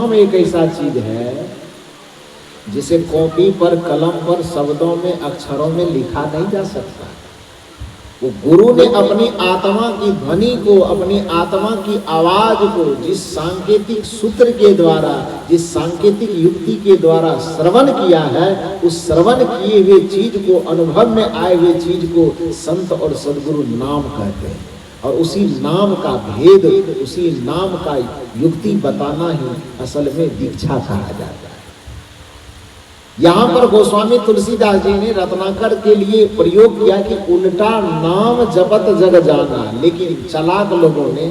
नाम एक ऐसा चीज है जिसे कॉपी पर, कलम पर, शब्दों में, अक्षरों में लिखा नहीं जा सकता। वो गुरु ने अपनी आत्मा की ध्वनि को, अपनी आत्मा की आवाज को जिस सांकेतिक सूत्र के द्वारा, जिस सांकेतिक युक्ति के द्वारा श्रवण किया है, उस श्रवण किए हुए चीज को, अनुभव में आए हुए चीज को संत और सद्गुरु नाम कहते हैं। और उसी नाम का भेद, उसी नाम का युक्ति बताना ही असल में दीक्षा कहा जाता है। यहाँ पर गोस्वामी तुलसीदास जी ने रत्नाकर के लिए प्रयोग किया कि उल्टा नाम जपत जग जाना, लेकिन चालाक लोगों ने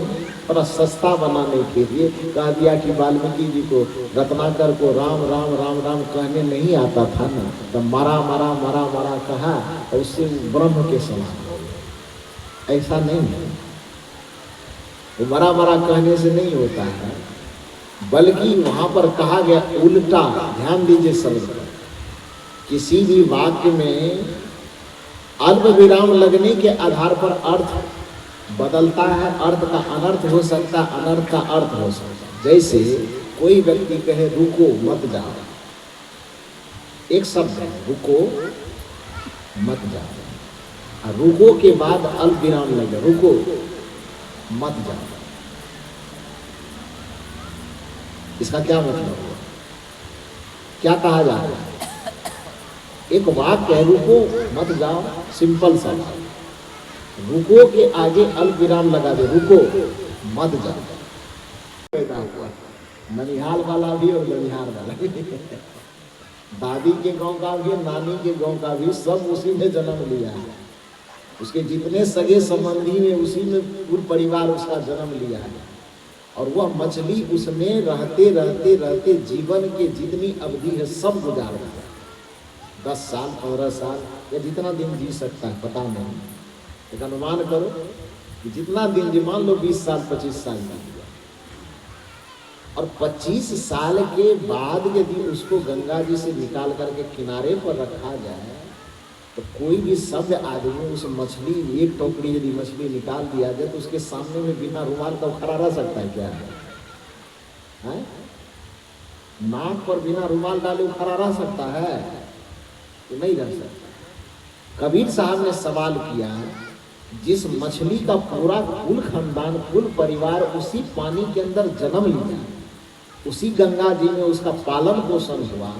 थोड़ा सस्ता बनाने के लिए कह दिया कि वाल्मीकि जी को, रत्नाकर को राम राम राम राम कहने नहीं आता था ना, तो मरा मरा मरा मरा कहा और उससे ब्रह्म के समान हो गया। ऐसा नहीं है, वो मरा मरा कहने से नहीं होता है, बल्कि वहां पर कहा गया उल्टा। ध्यान दीजिए शब्द, किसी भी वाक्य में अल्प विराम लगने के आधार पर अर्थ बदलता है। अर्थ का अनर्थ हो सकता, अनर्थ का अर्थ हो सकता। जैसे कोई व्यक्ति कहे रुको मत जाओ, एक शब्द है रुको मत जाओ, और रुको के बाद अल्प विराम लगे, रुको मत जाओ, इसका क्या मतलब हुआ? क्या कहा जा रहा है? एक वाक्य है रुको मत जाओ, सिंपल सा, रुको के आगे अल्प विराम लगा दे, रुको मत जाओ। पैदा हुआ ननिहाल वाला भी और ननिहाल वाला भी, दादी के गांव का भी, नानी के गांव का भी, सब उसी में जन्म लिया है। उसके जितने सगे संबंधी में उसी में पूरा परिवार उसका जन्म लिया है। और वह मछली उसमें रहते रहते रहते जीवन के जितनी अवधि है सब गुजार दिया। 10 साल 15 साल या जितना दिन जी सकता है पता नहीं, एक अनुमान करो कि जितना दिन जी, मान लो 20 साल 25 साल जी गया, और 25 साल के बाद यदि उसको गंगा जी से निकाल करके किनारे पर रखा जाए तो कोई भी सभ्य आदमी उस मछली, एक टोकरी यदि मछली निकाल दिया जाए तो उसके सामने में बिना रुमाल का खड़ा रह सकता है क्या है? नाक पर बिना रुमाल डाले वो खड़ा रह सकता है? तो नहीं रह सकता। कबीर साहब ने सवाल किया, जिस मछली का पूरा कुल खानदान, कुल परिवार उसी पानी के अंदर जन्म लिया, उसी गंगा जी में उसका पालन पोषण हुआ,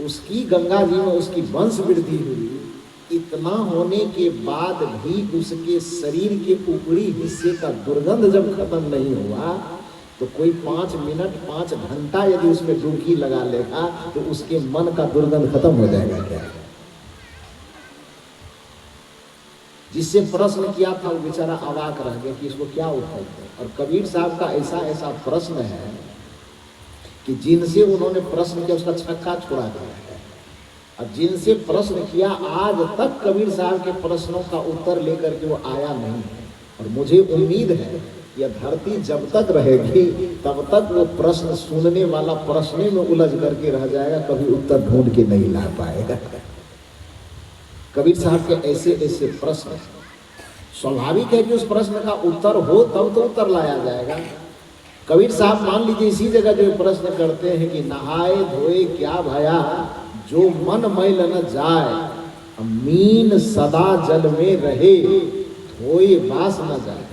उसकी गंगा जी में उसकी वंश वृद्धि हुई, इतना होने के बाद भी उसके शरीर के ऊपरी हिस्से का दुर्गंध जब खत्म नहीं हुआ तो कोई 5 मिनट 5 घंटा यदि उसमें डुबकी लगा लेगा तो उसके मन का दुर्गंध खत्म हो जाएगा क्या? जिससे प्रश्न किया था वो बेचारा अवाक रह गया कि इसको क्या उठाए। और कबीर साहब का ऐसा ऐसा प्रश्न है कि जिनसे उन्होंने प्रश्न किया उसका छक्का छुड़ा दिया है। अब जिनसे प्रश्न किया आज तक कबीर साहब के प्रश्नों का उत्तर लेकर के वो आया नहीं है। और मुझे उम्मीद है यह धरती जब तक रहेगी तब तक वो प्रश्न सुनने वाला प्रश्न में उलझ करके रह जाएगा, कभी उत्तर ढूंढ के नहीं ला पाएगा। कबीर साहब के ऐसे ऐसे प्रश्न, स्वाभाविक है कि उस प्रश्न का उत्तर हो तब तो उत्तर लाया जाएगा। कबीर साहब मान लीजिए इसी जगह जो प्रश्न करते हैं कि नहाए धोए क्या भया, जो मन मैल न जाए, मीन सदा जल में रहे, धोए बास न जाए।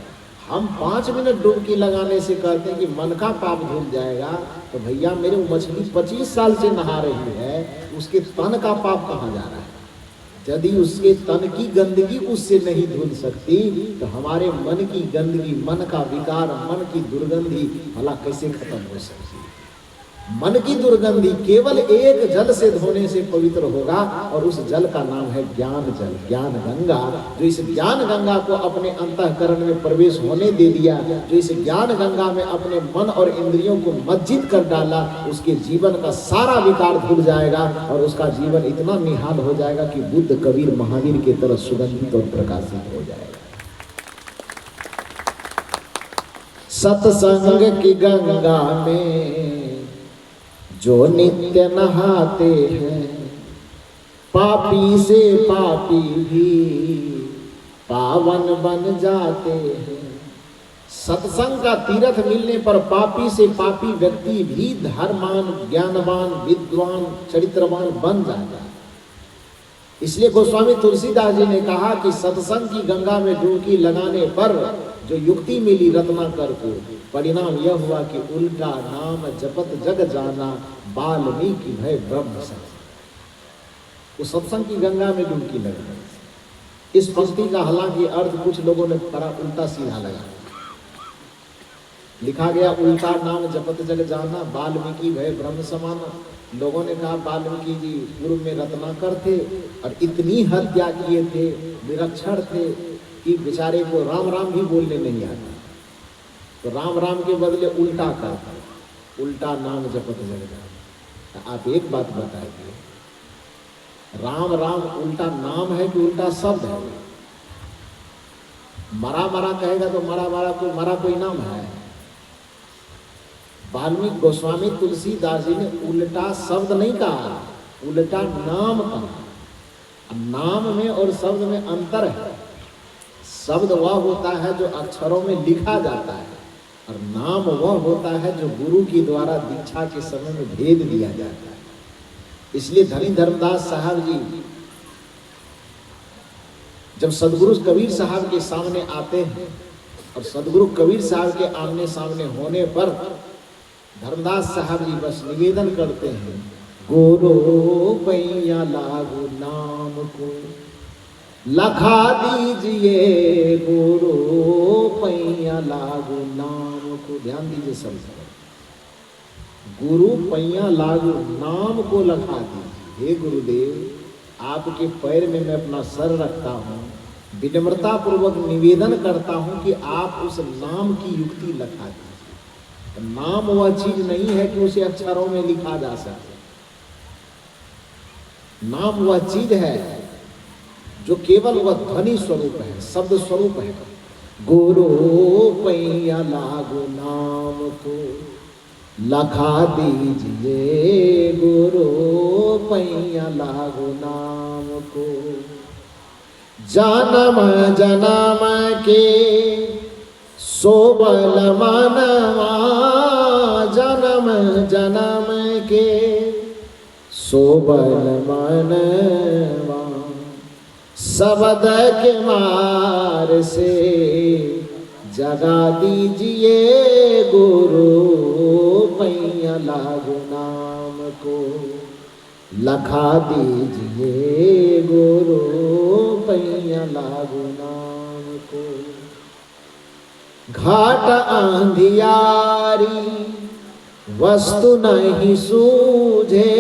हम 5 मिनट डुबकी लगाने से कहते हैं कि मन का पाप धुल जाएगा, तो भैया मेरे मछली 25 साल से नहा रही है, उसके तन का पाप कहाँ जा रहा है? यदि उसके तन की गंदगी उससे नहीं धुल सकती तो हमारे मन की गंदगी, मन का विकार, मन की दुर्गंधी भला कैसे खत्म हो सकती? मन की दुर्गंधी केवल एक जल से धोने से पवित्र होगा और उस जल का नाम है ज्ञान जल, ज्ञान गंगा। जो इस ज्ञान गंगा को अपने अंतःकरण में प्रवेश होने दे दिया, जो इस ज्ञान गंगा में अपने मन और इंद्रियों को मज्जित कर डाला, उसके जीवन का सारा विकार धुल जाएगा और उसका जीवन इतना निहाल हो जाएगा कि बुद्ध, कबीर, महावीर की तरह सुगंधित और प्रकाशित हो जाएगा। सत्संग की गंगा में जो नित्य नहाते हैं, पापी से पापी भी पावन बन जाते हैं। सत्संग का तीर्थ मिलने पर पापी से पापी व्यक्ति भी धर्मान, ज्ञानवान, विद्वान, चरित्रवान बन जाता है। इसलिए गोस्वामी तुलसीदास जी ने कहा कि सत्संग की गंगा में डुबकी लगाने पर जो युक्ति मिली रत्नाकर को, परिणाम यह हुआ कि उल्टा नाम जपत जग जाना, वाल्मीकि भय ब्रह्म सन। वो सत्संग की गंगा में डुबकी लगा। इस पंक्ति का हालांकि अर्थ कुछ लोगों ने बड़ा उल्टा सीधा लगा, लिखा गया उल्टा नाम जपत जग जाना, वाल्मीकि भय ब्रह्म समाना। लोगों ने कहा वाल्मीकि जी पूर्व में रत्नाकर थे और इतनी हत्या किए थे, निरक्षर थे कि बेचारे को राम राम भी बोलने नहीं आता, तो राम राम के बदले उल्टा का, उल्टा नाम जपत जग जाना। आप एक बात बताइए, राम राम उल्टा नाम है कि उल्टा शब्द है? मरा मरा कहेगा तो मरा कोई नाम है? वाल्मीकि गोस्वामी तुलसीदास जी ने उल्टा शब्द नहीं कहा, उल्टा नाम कहा। नाम में और शब्द में अंतर है। शब्द वह होता है जो अक्षरों में लिखा जाता है, और नाम वह होता है जो गुरु के द्वारा दीक्षा के समय में भेद दिया जाता है। इसलिए धनी धर्मदास साहब जी जब सदगुरु कबीर साहब के सामने आते हैं और सदगुरु कबीर साहब के आमने सामने होने पर धर्मदास साहब जी बस निवेदन करते हैं, गुरु पैया लागू नाम को लखा दीजिए, गुरु पैया लागू नाम को। ध्यान दीजिए सब, गुरु पैया लागू नाम को लखा दीजिए। हे गुरुदेव, आपके पैर में मैं अपना सर रखता हूँ, विनम्रता पूर्वक निवेदन करता हूँ कि आप उस नाम की युक्ति लखा दीजिए। नाम वह चीज नहीं है कि उसे अक्षरों में लिखा जा सके। नाम वह चीज है जो केवल वह ध्वनि स्वरूप है, शब्द स्वरूप है। गुरु पैया लागू नाम को लखा दीजिए, गुरु पैया लागू नाम को। जन्म जन्म के सोबल मनवा, जन्म जन्म के सोबल मनवा, शब्द के मार से जगा दीजिए, गुरु पैया लागू नाम को लखा दीजिए, गुरु पैया लागू नाम को। घाट अंधियारी वस्तु नहीं सूझे,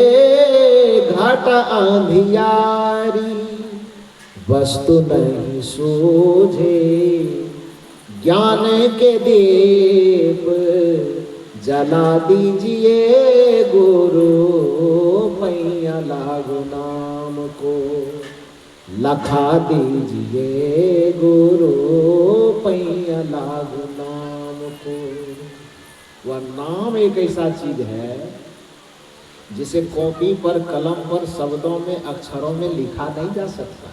घाट अंधियारी वस्तु नहीं सूझे, ज्ञान के दीप जला दीजिए, गुरु पैया लागू नाम को लखा दीजिए, गुरु पैया लागू नाम को। वह नाम एक ऐसा चीज है जिसे कॉपी पर, कलम पर, शब्दों में, अक्षरों में लिखा नहीं जा सकता।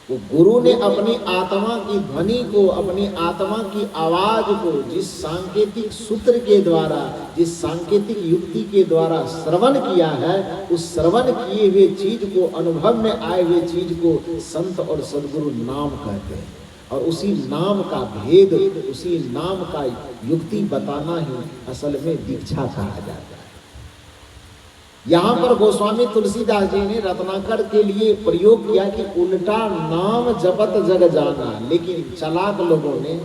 वो गुरु ने अपनी आत्मा की ध्वनि को, अपनी आत्मा की आवाज को जिस सांकेतिक सूत्र के द्वारा, जिस सांकेतिक युक्ति के द्वारा श्रवण किया है, उस श्रवण किए हुए चीज को, अनुभव में आए हुए चीज को संत और सदगुरु नाम कहते हैं। और उसी नाम का भेद, उसी नाम का युक्ति बताना ही असल में दीक्षा कहा जाता है। यहाँ पर गोस्वामी तुलसीदास जी ने रत्नाकर के लिए प्रयोग किया कि उल्टा नाम जपत जग जाना, लेकिन चालाक लोगों ने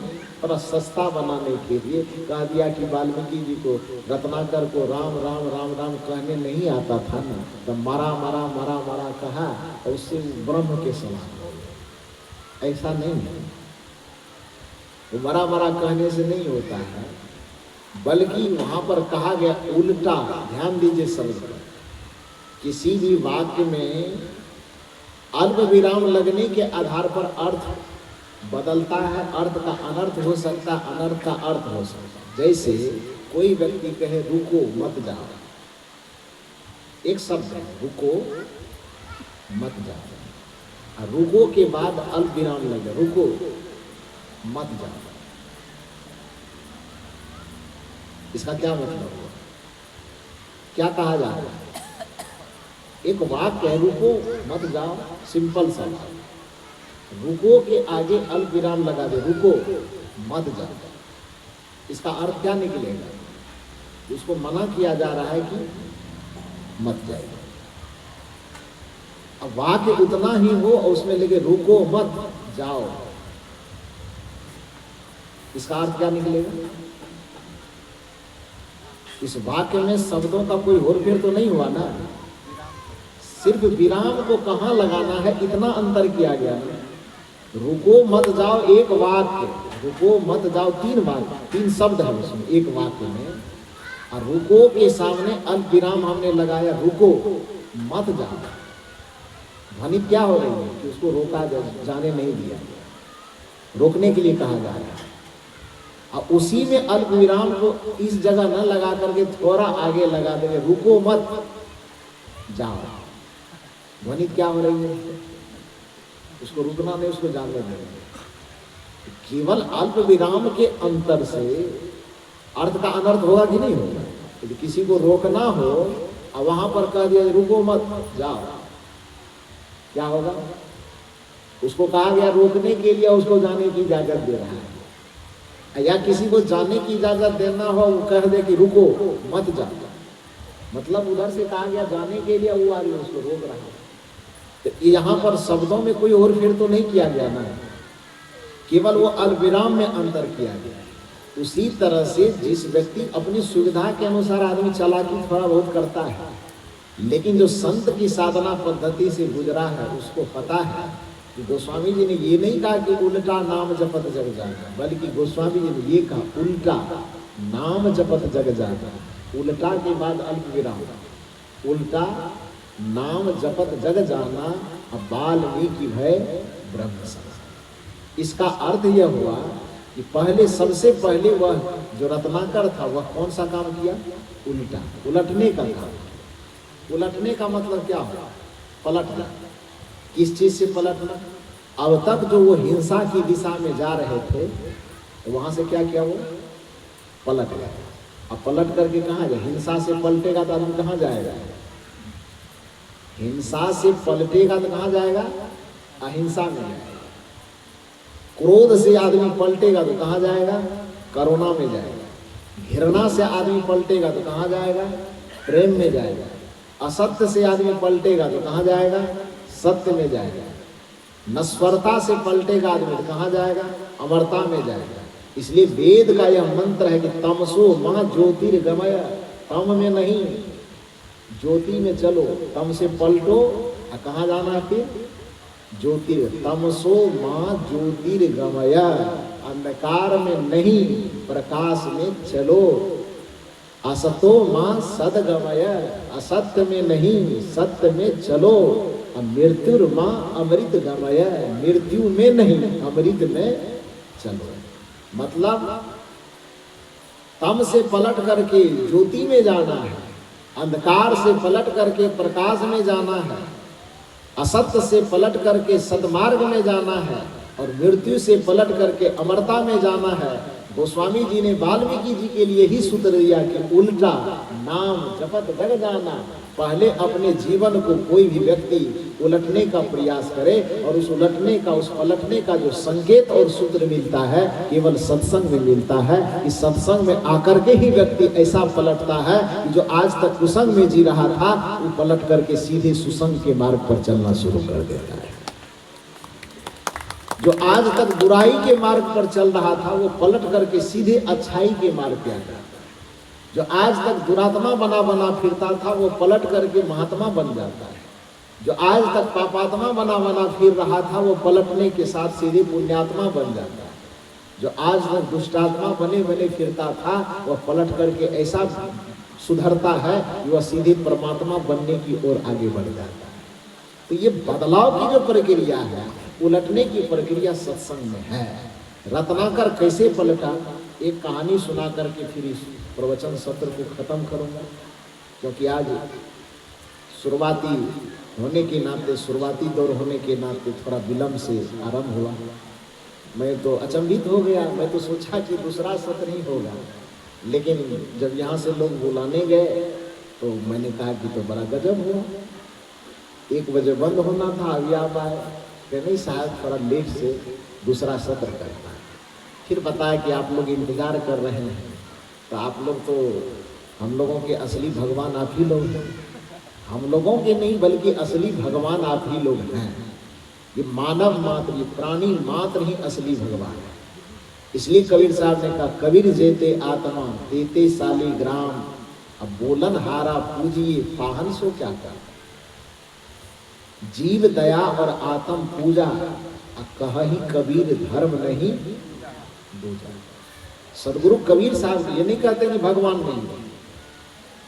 थोड़ा सस्ता बनाने के लिए कह दिया कि वाल्मीकि जी को, रत्नाकर को राम राम राम राम कहने नहीं आता था ना, तो मरा मरा मरा मरा कहा और उससे ब्रह्म के समान हो गया। ऐसा नहीं है, वो मरा मरा कहने से नहीं होता है, बल्कि वहां पर कहा गया उल्टा। ध्यान दीजिए शब्द पर, किसी भी वाक्य में अल्प विराम लगने के आधार पर अर्थ बदलता है। अर्थ का अनर्थ हो सकता, अनर्थ का अर्थ हो सकता। जैसे कोई व्यक्ति कहे रुको मत जाओ, एक शब्द है रुको मत जाओ, और रुको के बाद अल्प विराम लगे, रुको मत जाओ। इसका क्या मतलब हुआ, क्या कहा जा रहा है? एक वाक्य है, रुको मत जाओ, सिंपल सा। रुको के आगे अल्प विराम लगा दे, रुको मत जाओ, इसका अर्थ क्या निकलेगा? उसको मना किया जा रहा है कि मत जाए। अब वाक्य उतना ही हो और उसमें लगे रुको मत जाओ, इसका अर्थ क्या निकलेगा? इस वाक्य में शब्दों का कोई हेरफेर तो नहीं हुआ ना, सिर्फ विराम को कहाँ लगाना है इतना अंतर किया गया है। रुको मत जाओ एक वाक्य, रुको मत जाओ तीन वाक्य, तीन शब्द है उसमें एक वाक्य में, और रुको के सामने अल्प विराम हमने लगाया, रुको मत जाओ। ध्वनि क्या हो रही है कि उसको रोका जाने नहीं दिया, रोकने के लिए कहा जा रहा है। और उसी में अल्प विराम को इस जगह न लगा करके थोड़ा आगे लगा देंगे, रुको मत जाओ। ध्वनि क्या हो रही है, उसको रुकना नहीं, उसको जानने देंगे। केवल अल्प विराम के अंतर से अर्थ का अनर्थ होगा कि नहीं होगा? यदि किसी को रोकना हो और वहां पर कह दिया रुको मत जाओ, क्या होगा? उसको कहा गया रोकने के लिए, उसको जाने की इजाजत दे रहा है। या किसी को जाने की इजाजत देना हो, वो कह दे कि रुको मत जाओ, मतलब उधर से कहा गया जाने के लिए, वो आदमी उसको रोक रहा है। तो यहाँ पर शब्दों में कोई और फिर तो नहीं किया गया ना, केवल वो अल्पविराम में अंतर किया गया। उसी तरह से जिस व्यक्ति अपनी सुविधा के अनुसार आदमी चालाकी थोड़ा बहुत करता है, लेकिन जो संत की साधना पद्धति से गुजरा है उसको पता है कि गोस्वामी जी ने ये नहीं कहा कि उल्टा नाम जपत जग जाना, बल्कि गोस्वामी जी ने ये कहा उल्टा नाम जपत जग जाना। उल्टा के बाद अल्प विराम, उल्टा नाम जपत जग जाना, अब वाल्मीकि भय ब्रह्म समा। इसका अर्थ यह हुआ कि पहले सबसे पहले वह जो रत्नाकर था वह कौन सा काम किया? उल्टा, उलटने का काम। उलटने का मतलब क्या हुआ? पलटना। किस चीज से पलटना? अब तक जो वो हिंसा की दिशा में जा रहे थे तो वहां से क्या किया? वो पलट गया। अब पलट करके कहाँ जाए? हिंसा से पलटेगा तो आदमी कहाँ जाएगा? हिंसा से पलटेगा तो कहाँ जाएगा? अहिंसा में जाएगा। क्रोध से आदमी पलटेगा तो कहाँ जाएगा? करुणा में जाएगा। घृणा से आदमी पलटेगा तो कहाँ जाएगा? प्रेम में जाएगा। असत्य से आदमी पलटेगा तो कहाँ जाएगा? सत्य में जाएगा। नश्वरता से पलटेगा आदमी तो कहाँ जाएगा? अमरता में जाएगा। इसलिए वेद का यह मंत्र है कि तमसो मां ज्योतिर्गमय, तम में नहीं ज्योति में चलो, तम से पलटो। कहाँ जाना है फिर? ज्योतिर, तमसो मां ज्योतिर्गमय, अंधकार में नहीं प्रकाश में चलो। असतो मां सदगमय, असत्य में नहीं सत्य में चलो। मृत्यु मां अमृत गमय, मृत्यु में नहीं अमृत में चलो। मतलब तम से पलट करके ज्योति में जाना है, अंधकार से पलट करके प्रकाश में जाना है, असत्य से पलट करके सद्मार्ग में जाना है, और मृत्यु से पलट करके अमरता में जाना है। गोस्वामी जी ने वाल्मीकि जी के लिए ही सूत्र दिया कि उल्टा नाम जपत जग जाना। पहले अपने जीवन को कोई भी व्यक्ति उलटने का प्रयास करे, और उस उलटने का, उस पलटने का जो संकेत और सूत्र मिलता है केवल सत्संग में मिलता है। इस सत्संग में आकर के ही व्यक्ति ऐसा पलटता है कि जो आज तक कुसंग में जी रहा था वो पलट करके सीधे सुसंग के मार्ग पर चलना शुरू कर देता है। जो आज तक बुराई के मार्ग पर चल रहा था वो पलट करके सीधे अच्छाई के मार्ग पे आता है। जो आज तक दुरात्मा बना बना फिरता था वो पलट करके महात्मा बन जाता है। जो आज तक पापात्मा बना बना फिर रहा था वो पलटने के साथ सीधे पुण्यात्मा बन जाता है। जो आज तक दुष्टात्मा बने बने फिरता था वह पलट करके ऐसा सुधरता है कि वह सीधे परमात्मा बनने की ओर आगे बढ़ जाता है। तो ये बदलाव की जो प्रक्रिया है, उलटने की प्रक्रिया सत्संग में है। रत्नाकर कैसे पलटा, एक कहानी सुना करके फिर इस प्रवचन सत्र को खत्म करूंगा, क्योंकि आज शुरुआती होने के नाते, शुरुआती दौर होने के नाते थोड़ा विलम्ब से आरंभ हुआ। मैं तो अचंभित हो गया, मैं तो सोचा कि दूसरा सत्र ही होगा, लेकिन जब यहाँ से लोग बुलाने गए तो मैंने कहा कि तो बड़ा गजब हुआ, 1 बजे बंद होना था, अभी आप आए। कि नहीं साहब थोड़ा लेट से दूसरा सत्र करना है। फिर बताया कि आप लोग इंतजार कर रहे हैं, तो आप लोग तो हम लोगों के असली भगवान आप ही लोग हैं। हम लोगों के नहीं बल्कि असली भगवान आप ही लोग हैं। ये मानव मात्र, ये प्राणी मात्र ही असली भगवान है। इसलिए कबीर साहब ने कहा, कबीर जेते आत्मा तेते शालिग्राम, अब बोलन हारा पूजिए पाहन सो क्या कर। जीव दया और आत्म पूजा, कहीं कबीर धर्म नहीं दूजा। सदगुरु कबीर साहब ये नहीं कहते कि भगवान नहीं है,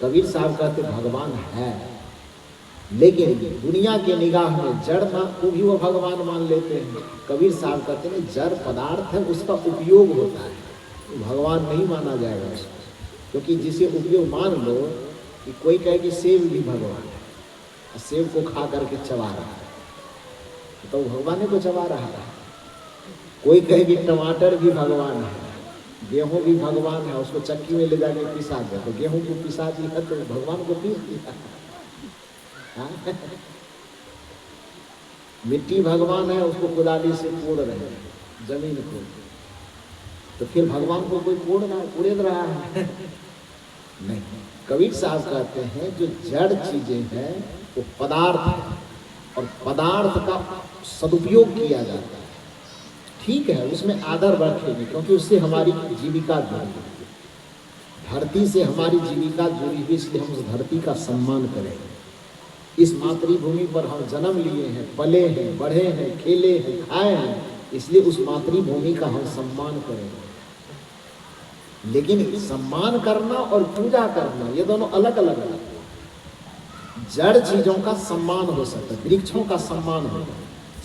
कबीर साहब कहते भगवान है, लेकिन दुनिया के निगाह में जड़ को भी वो भगवान मान लेते हैं। कबीर साहब कहते हैं जड़ पदार्थ है, उसका उपयोग होता है, तो भगवान नहीं माना जाएगा उसको। क्योंकि जिसे उपयोग मान लो कि कोई कहे कि सेब भी भगवान है, सेब को खा करके चबा रहा है, तो भगवान को चबा रहा है। कोई कहे कि टमाटर भी भगवान है, गेहूं भी भगवान है, उसको चक्की में ले जाके पिसा दे, तो गेहूं को पिसा दिया तो भगवान को पीस दिया। मिट्टी भगवान है, उसको कुदाली से कोड़ रहे हैं जमीन को, तो फिर भगवान को कोई कोड़ेद रहा है? नहीं। कबीर साहब कहते हैं जो जड़ चीजें हैं वो पदार्थ है, और पदार्थ का सदुपयोग किया जाता है। ठीक है, उसमें आदर रखेंगे, क्योंकि उससे हमारी जीविका जुड़ी है, धरती से हमारी जीविका जुड़ी हुई, इसलिए हम उस धरती का सम्मान करेंगे। इस मातृभूमि पर हम जन्म लिए हैं, पले हैं, बढ़े हैं, खेले हैं, खाए हैं, इसलिए उस मातृभूमि का हम सम्मान करेंगे। लेकिन सम्मान करना और पूजा करना ये दोनों अलग अलग है। जड़ चीजों का सम्मान हो सकता है, वृक्षों का सम्मान होगा।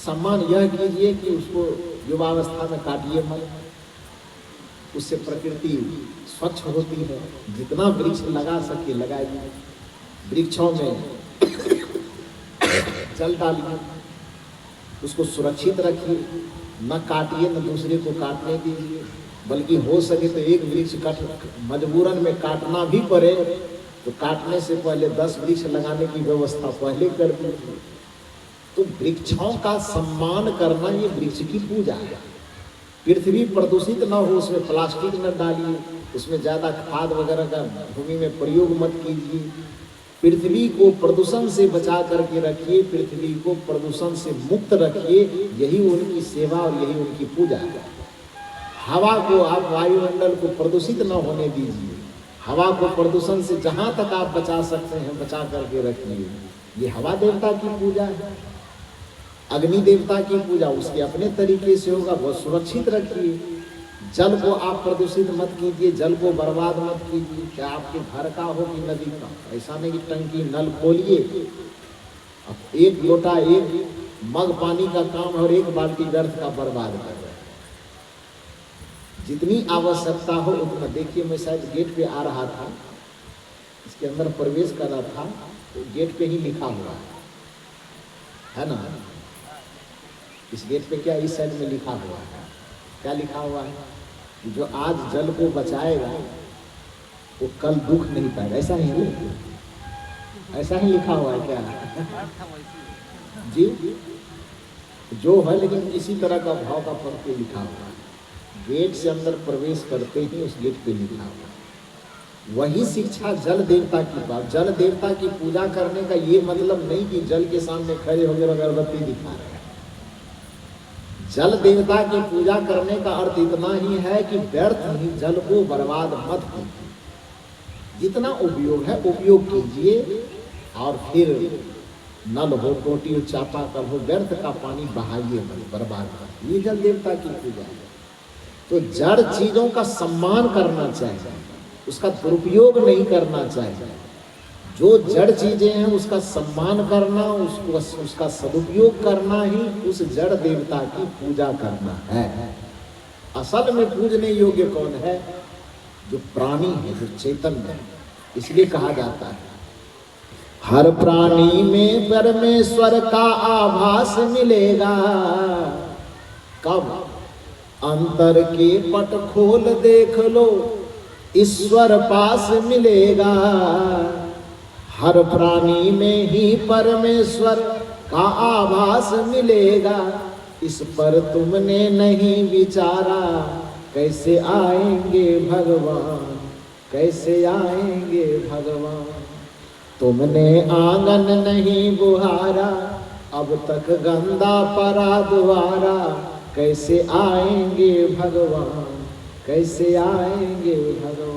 सम्मान यह कीजिए कि उसको युवावस्था में काटिए मत, उससे प्रकृति स्वच्छ होती है। जितना वृक्ष लगा सके लगाइए, वृक्षों में जल डालिए, उसको सुरक्षित रखिए, न काटिए न दूसरे को काटने दीजिए। बल्कि हो सके तो एक वृक्ष मजबूरन में काटना भी पड़े तो काटने से पहले 10 वृक्ष लगाने की व्यवस्था पहले कर दीजिए। तो वृक्षों का सम्मान करना ये वृक्ष की पूजा है। पृथ्वी प्रदूषित न हो, उसमें प्लास्टिक न डालिए, उसमें ज़्यादा खाद वगैरह का भूमि में प्रयोग मत कीजिए। पृथ्वी को प्रदूषण से बचा करके रखिए, पृथ्वी को प्रदूषण से मुक्त रखिए, यही उनकी सेवा और यही उनकी पूजा है। हवा को आप वायुमंडल को प्रदूषित न होने दीजिए, हवा को प्रदूषण से जहाँ तक आप बचा सकते हैं बचा करके रखिए, ये हवा देवता की पूजा है। अग्नि देवता की पूजा उसके अपने तरीके से होगा, बहुत सुरक्षित रखिए। जल को आप प्रदूषित मत कीजिए, जल को बर्बाद मत कीजिए, क्या आपके घर का हो कि नदी का। ऐसा नहीं कि टंकी नल खोलिए, अब 1 लोटा 1 मग पानी का काम और 1 बाल्टी व्यर्थ का बर्बाद कर रहे हैं। जितनी आवश्यकता हो उतना। देखिए मैं शायद गेट पे आ रहा था, इसके अंदर प्रवेश कर रहा था, तो गेट पे ही लिखा हुआ है ना, इस गेट पे क्या इस साइड में लिखा हुआ है, क्या लिखा हुआ है, जो आज जल को बचाएगा वो कल दुख नहीं पाएगा। ऐसा ही है, ऐसा ही लिखा हुआ है क्या जी? जो है लेकिन इसी तरह का भाव का फर्क पे लिखा हुआ है। गेट से अंदर प्रवेश करते ही उस गेट पे लिखा हुआ। वही शिक्षा जल देवता की बात। जल देवता की पूजा करने का ये मतलब नहीं कि जल के सामने खड़े होकर अगरबत्ती दिखा रहे हैं। जल देवता की पूजा करने का अर्थ इतना ही है कि व्यर्थ ही जल को बर्बाद मत कीजिए, जितना उपयोग है उपयोग कीजिए, और फिर नल हो, टोटी हो, चापाकल हो, व्यर्थ का पानी बहाइए मत, बर्बाद मत। ये जल देवता की पूजा है। तो जड़ चीजों का सम्मान करना चाहिए, उसका दुरुपयोग नहीं करना चाहिए। जो जड़ चीजें हैं उसका सम्मान करना, उसका सदुपयोग करना ही उस जड़ देवता की पूजा करना है। असल में पूजने योग्य कौन है? जो प्राणी है, जो चैतन्य है। इसलिए कहा जाता है हर प्राणी में परमेश्वर का आभास मिलेगा, कब? अंतर के पट खोल देख लो, ईश्वर पास मिलेगा, हर प्राणी में ही परमेश्वर का आभास मिलेगा। इस पर तुमने नहीं विचारा, कैसे आएंगे भगवान, कैसे आएंगे भगवान। तुमने आंगन नहीं बुहारा, अब तक गंदा पड़ा द्वारा, कैसे आएंगे भगवान, कैसे आएंगे भगवान।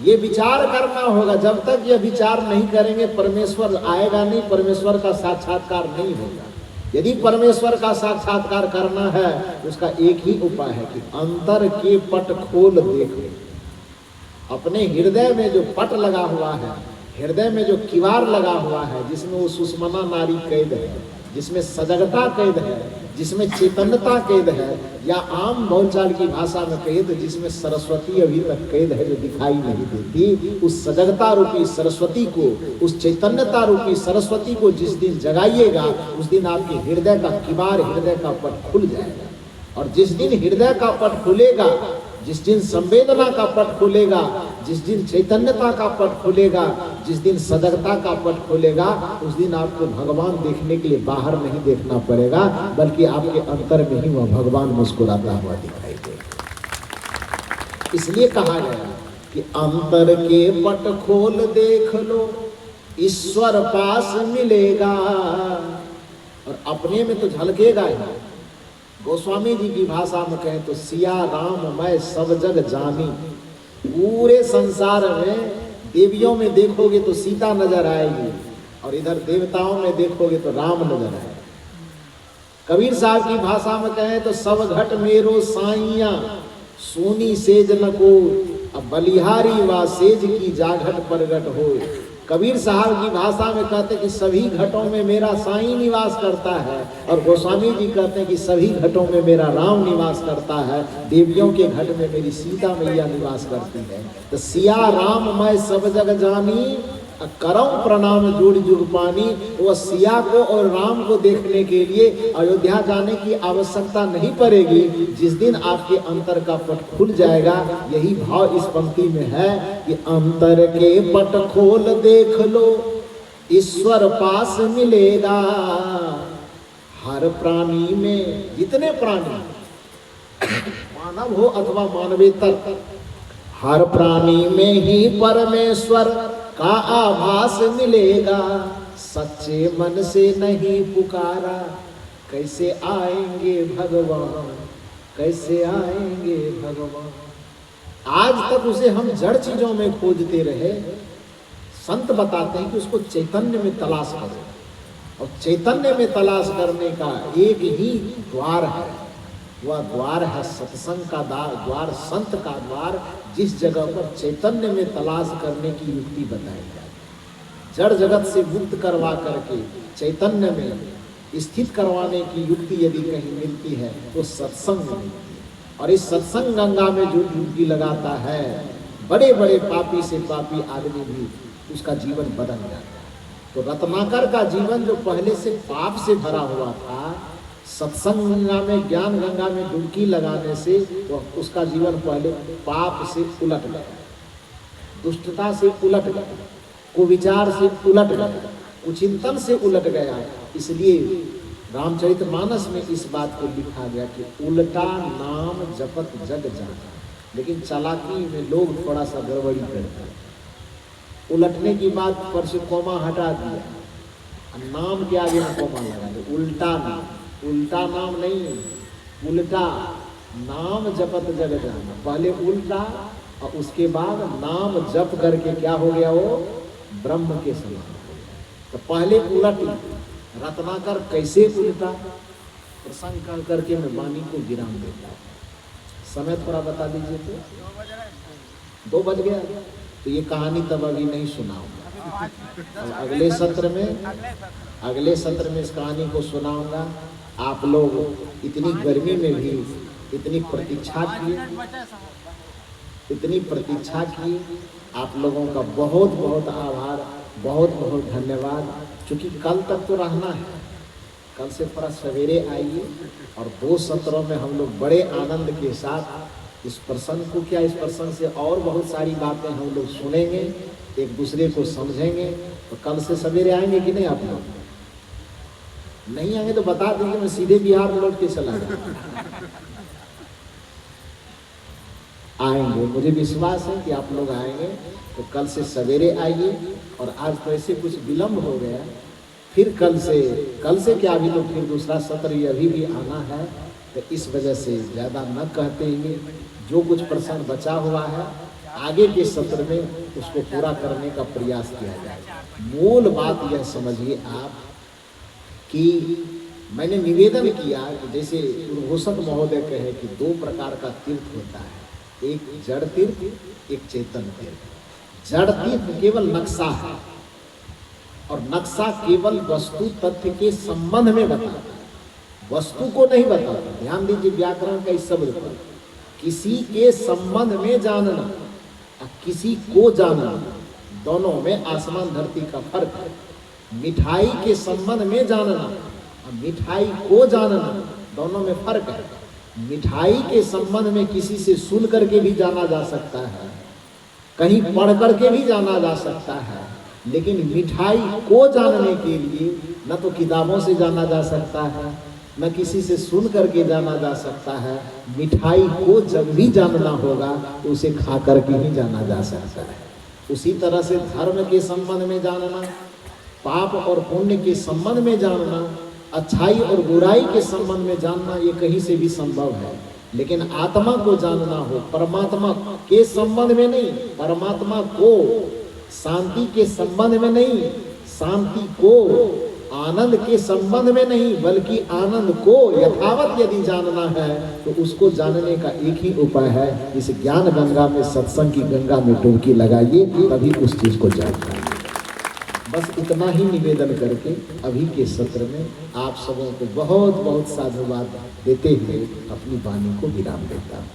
ये विचार करना होगा। जब तक ये विचार नहीं करेंगे परमेश्वर आएगा नहीं, परमेश्वर का साक्षात्कार नहीं होगा। यदि परमेश्वर का साक्षात्कार करना है उसका एक ही उपाय है कि अंतर के पट खोल देखो। अपने हृदय में जो पट लगा हुआ है, हृदय में जो किवाड़ लगा हुआ है, जिसमें वो सुषमना नारी कैद है, जिसमें सजगता कैद है, जिसमें चैतन्यता कैद है, या आम बोलचाल की भाषा में कहे तो जिसमें सरस्वती अभी तक कैद है जो दिखाई नहीं देती, उस सजगता रूपी सरस्वती को, उस चैतन्यता रूपी सरस्वती को जिस दिन जगाइएगा उस दिन आपके हृदय का किवाड़, हृदय का पट खुल जाएगा। और जिस दिन हृदय का पट खुलेगा, जिस दिन संवेदना का पट खुलेगा, जिस दिन चैतन्यता का पट खुलेगा, जिस दिन सजगता का पट खुलेगा, उस दिन आपको भगवान देखने के लिए बाहर नहीं देखना पड़ेगा, बल्कि आपके अंतर में ही वह भगवान मुस्कुराता हुआ दिखाई देगा। इसलिए कहा गया कि अंतर के पट खोल देख लो, ईश्वर पास मिलेगा। और अपने में तो झलकेगा ही। गोस्वामी जी की भाषा में कहें तो सिया राम मैं सब जग जानी। पूरे संसार में देवियों में देखोगे तो सीता नजर आएगी, और इधर देवताओं में देखोगे तो राम नजर आएगा। कबीर साहब की भाषा में कहें तो सब घट मेरो साइया, सोनी सेज न को, अब बलिहारी व सेज की जाघट परगट हो। कबीर साहब की भाषा में कहते हैं कि सभी घटों में मेरा साईं निवास करता है, और गोस्वामी जी कहते हैं कि सभी घटों में मेरा राम निवास करता है, देवियों के घट में मेरी सीता मैया निवास करती है। तो सिया राम मैं सब जग जानी, करम प्रणाम जोड़ जुग पानी। तो वह सिया को और राम को देखने के लिए अयोध्या जाने की आवश्यकता नहीं पड़ेगी। जिस दिन आपके अंतर का पट खुल जाएगा, यही भाव इस पंक्ति में है कि अंतर के पट खोल देख लो, ईश्वर पास मिलेगा। हर प्राणी में, जितने प्राणी मानव हो अथवा मानवेतर, हर प्राणी में ही परमेश्वर का आभास मिलेगा। सच्चे मन से नहीं पुकारा, कैसे आएंगे भगवान, कैसे आएंगे भगवान। आज तक उसे हम जड़ चीजों में खोजते रहे। संत बताते हैं कि उसको चैतन्य में तलाश करो, और चैतन्य में तलाश करने का एक ही द्वार है, वह द्वार है सत्संग का द्वार, संत का द्वार। जिस जगह पर चैतन्य में तलाश करने की युक्ति बताई जाए, जड़ जगत से मुक्त करवा करके चैतन्य में स्थित करवाने की युक्ति यदि कहीं मिलती है तो सत्संग मिलती है। और इस सत्संग गंगा में जो डुबकी लगाता है, बड़े बड़े पापी से पापी आदमी भी उसका जीवन बदल जाता है। तो रत्नाकर का जीवन जो पहले से पाप से भरा हुआ था, सत्संग गंगा में, ज्ञान गंगा में डुबकी लगाने से तो उसका जीवन पहले पाप से उलट गया, दुष्टता से उलट गया, कुविचार से उलट गया, कुचिंतन से उलट गया। इसलिए रामचरितमानस में इस बात को लिखा गया कि उल्टा नाम जपत जग जाना। लेकिन चालाकी में लोग थोड़ा सा गड़बड़ी करते हैं। उलटने की बात पर से कोमा हटा दिया, नाम के आगे में कोमा लगा दिया। उल्टा नाम, उल्टा नाम नहीं, उल्टा नाम जपत जग जाना। पहले उल्टा और उसके बाद नाम जप करके क्या हो गया, वो ब्रह्म के समान हो गया। तो पहले उलट, रत्नाकर कैसे उल्टा, प्रसंग कर करके मैं वाणी को विराम देता हूँ। समय थोड़ा बता दीजिए। तो 2 बज गया, तो ये कहानी तब अभी नहीं सुनाऊंगा। अगले सत्र में इस कहानी को सुनाऊंगा। आप लोग इतनी गर्मी में भी इतनी प्रतीक्षा की, आप लोगों का बहुत बहुत आभार, बहुत बहुत धन्यवाद। क्योंकि कल तक तो रहना है, कल से थोड़ा सवेरे आइए और 2 सत्रों में हम लोग बड़े आनंद के साथ इस प्रसंग को क्या, इस प्रसंग से और बहुत सारी बातें हम लोग सुनेंगे, एक दूसरे को समझेंगे। तो कल से सवेरे आएंगे कि नहीं आप लोग? नहीं आएंगे तो बता देंगे, मैं सीधे बिहार लौट के चला जाऊंगा। आएंगे, मुझे विश्वास है कि आप लोग आएंगे। तो कल से सवेरे आइए। और आज तो ऐसे कुछ विलंब हो गया, फिर कल से क्या, अभी तो फिर दूसरा सत्र अभी भी आना है। तो इस वजह से ज़्यादा न कहते हुए जो कुछ प्रसंग बचा हुआ है आगे के सत्र में उसको पूरा करने का प्रयास किया जाए। मूल बात यह समझिए आप कि मैंने निवेदन किया कि जैसे उद्घोषक महोदय कहे कि 2 प्रकार का तीर्थ होता है, एक जड़ तीर्थ, एक चेतन तीर्थ। जड़ तीर्थ केवल नक्शा है और नक्शा केवल वस्तु तथ्य के संबंध में बताता है, वस्तु को नहीं बताता। ध्यान दीजिए व्याकरण का इस शब्द पर, किसी के संबंध में जानना और किसी को जानना, दोनों में आसमान धरती का फर्क है। मिठाई के संबंध में जानना और मिठाई को जानना, दोनों में फर्क है। मिठाई के संबंध में किसी से सुन करके भी जाना जा सकता है, कहीं पढ़ करके भी जाना जा सकता है, लेकिन मिठाई को जानने के लिए न तो किताबों से जाना जा सकता है, न किसी से सुन करके जाना जा सकता है। मिठाई को जब भी जानना होगा तो उसे खा करके ही जाना जा सकता है। उसी तरह से धर्म के संबंध में जानना, पाप और पुण्य के संबंध में जानना, अच्छाई और बुराई के संबंध में जानना, ये कहीं से भी संभव है। लेकिन आत्मा को जानना हो, परमात्मा के संबंध में नहीं, परमात्मा को शांति के संबंध में नहीं, शांति को आनंद के संबंध में नहीं, बल्कि आनंद को यथावत यदि जानना है तो उसको जानने का एक ही उपाय है, इस ज्ञान गंगा में, सत्संग की गंगा में डुबकी लगाइए, तभी उस चीज को जान पाएंगे। बस इतना ही निवेदन करके अभी के सत्र में आप सबों को बहुत बहुत साधुवाद देते हुए अपनी वाणी को विराम देता हूँ।